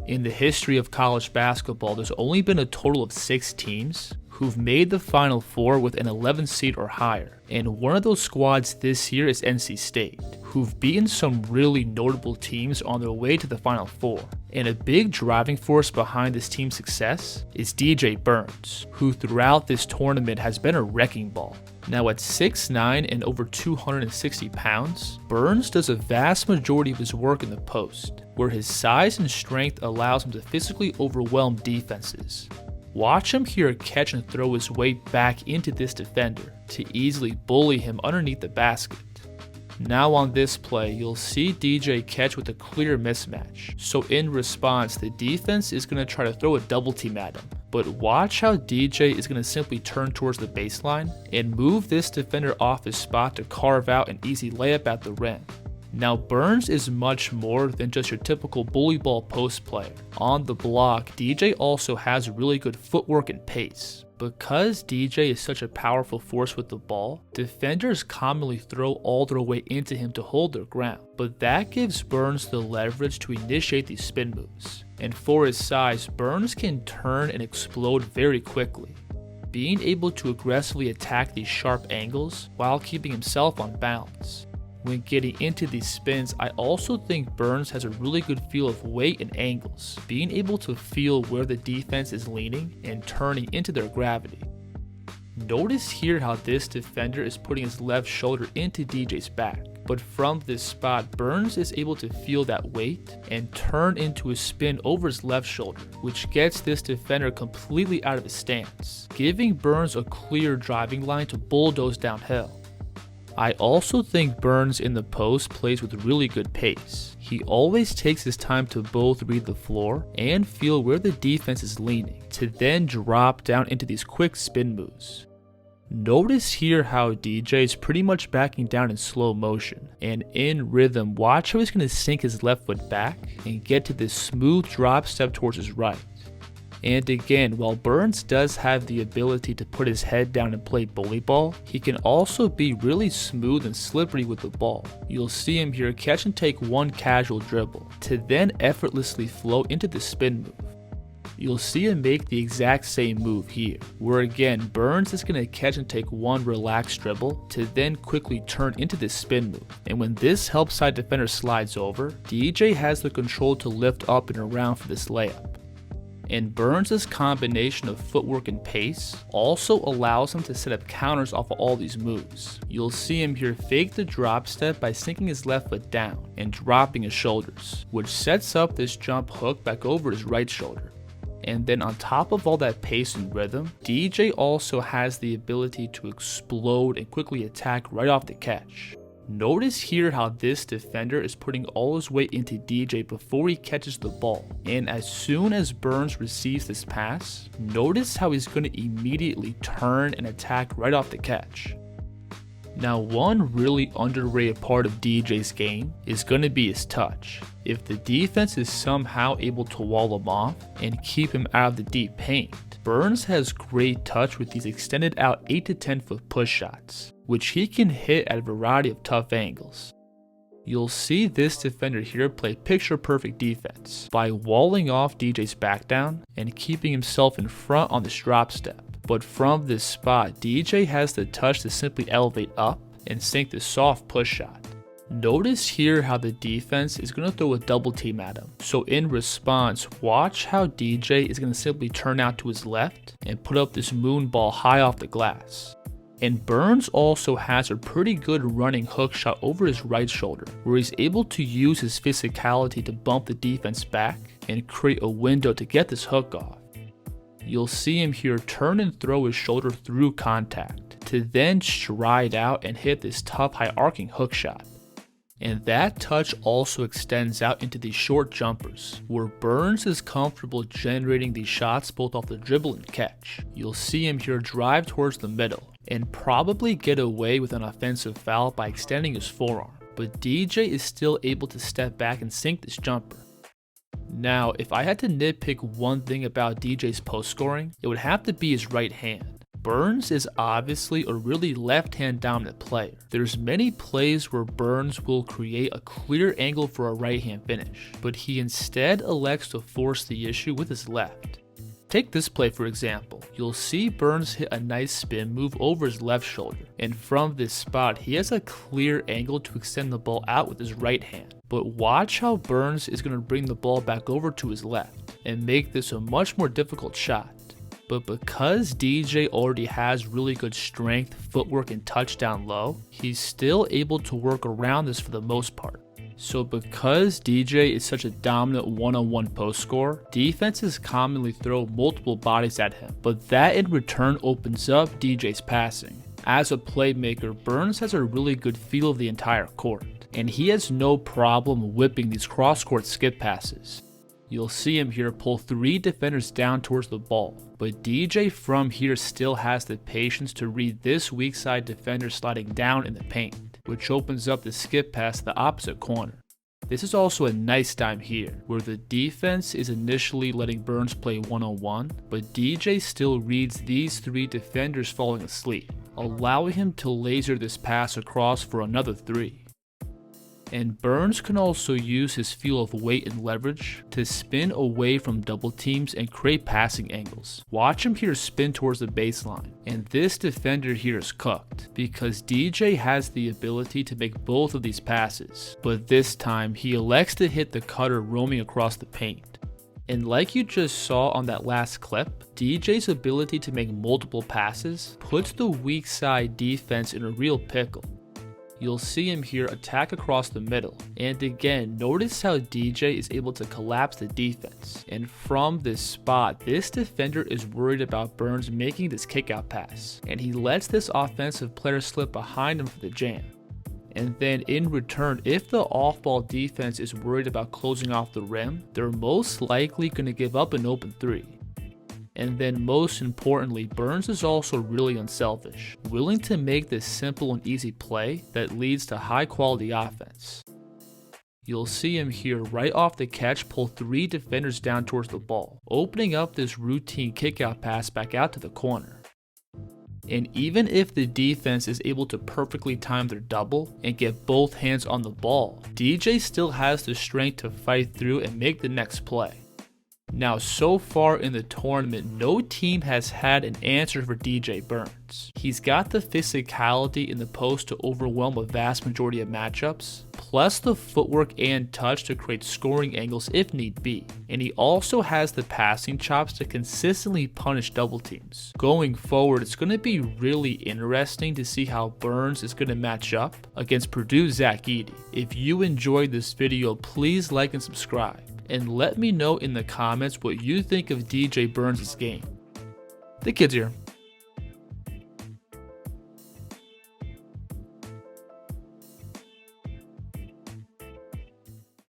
In the history of college basketball, there's only been a total of 6 teams who've made the Final Four with an 11 seed or higher, and one of those squads this year is NC State, who've beaten some really notable teams on their way to the Final Four. And a big driving force behind this team's success is DJ Burns, who throughout this tournament has been a wrecking ball. Now at 6'9" and over 260 pounds, Burns does a vast majority of his work in the post, where his size and strength allows him to physically overwhelm defenses. Watch him here catch and throw his weight back into this defender to easily bully him underneath the basket. Now on this play, you'll see DJ catch with a clear mismatch, so in response the defense is going to try to throw a double team at him. But watch how DJ is going to simply turn towards the baseline and move this defender off his spot to carve out an easy layup at the rim. Now Burns is much more than just your typical bully ball post player. On the block, DJ also has really good footwork and pace. Because DJ is such a powerful force with the ball, defenders commonly throw all their weight into him to hold their ground, but that gives Burns the leverage to initiate these spin moves. And for his size, Burns can turn and explode very quickly, being able to aggressively attack these sharp angles while keeping himself on balance. When getting into these spins, I also think Burns has a really good feel of weight and angles, being able to feel where the defense is leaning and turning into their gravity. Notice here how this defender is putting his left shoulder into DJ's back, but from this spot, Burns is able to feel that weight and turn into a spin over his left shoulder, which gets this defender completely out of his stance, giving Burns a clear driving line to bulldoze downhill. I also think Burns in the post plays with really good pace. He always takes his time to both read the floor and feel where the defense is leaning, to then drop down into these quick spin moves. Notice here how DJ is pretty much backing down in slow motion, and in rhythm, watch how he's going to sink his left foot back and get to this smooth drop step towards his right. And again, while Burns does have the ability to put his head down and play bully ball, he can also be really smooth and slippery with the ball. You'll see him here catch and take one casual dribble, to then effortlessly flow into the spin move. You'll see him make the exact same move here, where again Burns is going to catch and take one relaxed dribble, to then quickly turn into this spin move. And when this help side defender slides over, DJ has the control to lift up and around for this layup. And Burns' combination of footwork and pace also allows him to set up counters off of all these moves. You'll see him here fake the drop step by sinking his left foot down and dropping his shoulders, which sets up this jump hook back over his right shoulder. And then on top of all that pace and rhythm, DJ also has the ability to explode and quickly attack right off the catch. Notice here how this defender is putting all his weight into DJ before he catches the ball, and as soon as Burns receives this pass, notice how he's going to immediately turn and attack right off the catch. Now one really underrated part of DJ's game is going to be his touch. If the defense is somehow able to wall him off and keep him out of the deep paint, Burns has great touch with these extended out 8 to 10 foot push shots, which he can hit at a variety of tough angles. You'll see this defender here play picture perfect defense by walling off DJ's back down and keeping himself in front on this drop step. But from this spot, DJ has the touch to simply elevate up and sink this soft push shot. Notice here how the defense is going to throw a double team at him. So in response, watch how DJ is going to simply turn out to his left and put up this moon ball high off the glass. And Burns also has a pretty good running hook shot over his right shoulder, where he's able to use his physicality to bump the defense back and create a window to get this hook off. You'll see him here turn and throw his shoulder through contact, to then stride out and hit this tough high arcing hook shot. And that touch also extends out into these short jumpers, where Burns is comfortable generating these shots both off the dribble and catch. You'll see him here drive towards the middle, and probably get away with an offensive foul by extending his forearm, but DJ is still able to step back and sink this jumper. Now, if I had to nitpick one thing about DJ's post scoring, it would have to be his right hand. Burns is obviously a really left-hand dominant player. There's many plays where Burns will create a clear angle for a right-hand finish, but he instead elects to force the issue with his left. Take this play for example. You'll see Burns hit a nice spin move over his left shoulder, and from this spot he has a clear angle to extend the ball out with his right hand. But watch how Burns is going to bring the ball back over to his left and make this a much more difficult shot. But because DJ already has really good strength, footwork, and touch down low, he's still able to work around this for the most part. So because DJ is such a dominant one-on-one post scorer, defenses commonly throw multiple bodies at him, but that in return opens up DJ's passing. As a playmaker, Burns has a really good feel of the entire court, and he has no problem whipping these cross-court skip passes. You'll see him here pull 3 defenders down towards the ball, but DJ from here still has the patience to read this weak side defender sliding down in the paint, which opens up the skip pass to the opposite corner. This is also a nice dime here, where the defense is initially letting Burns play one-on-one, but DJ still reads these 3 defenders falling asleep, allowing him to laser this pass across for another 3. And Burns can also use his feel of weight and leverage to spin away from double teams and create passing angles. Watch him here spin towards the baseline, and this defender here is cooked because DJ has the ability to make both of these passes, but this time he elects to hit the cutter roaming across the paint. And like you just saw on that last clip, DJ's ability to make multiple passes puts the weak side defense in a real pickle. You'll see him here attack across the middle, and again notice how DJ is able to collapse the defense, and from this spot this defender is worried about Burns making this kickout pass, and he lets this offensive player slip behind him for the jam. And then in return, if the off-ball defense is worried about closing off the rim, they're most likely going to give up an open 3. And then most importantly, Burns is also really unselfish, willing to make this simple and easy play that leads to high quality offense. You'll see him here right off the catch pull 3 defenders down towards the ball, opening up this routine kickout pass back out to the corner. And even if the defense is able to perfectly time their double and get both hands on the ball, DJ still has the strength to fight through and make the next play. Now so far in the tournament, no team has had an answer for DJ Burns. He's got the physicality in the post to overwhelm a vast majority of matchups, plus the footwork and touch to create scoring angles if need be, and he also has the passing chops to consistently punish double teams. Going forward, it's going to be really interesting to see how Burns is going to match up against Purdue's Zach Edey. If you enjoyed this video, please like and subscribe, and let me know in the comments what you think of DJ Burns' game. The kid's here.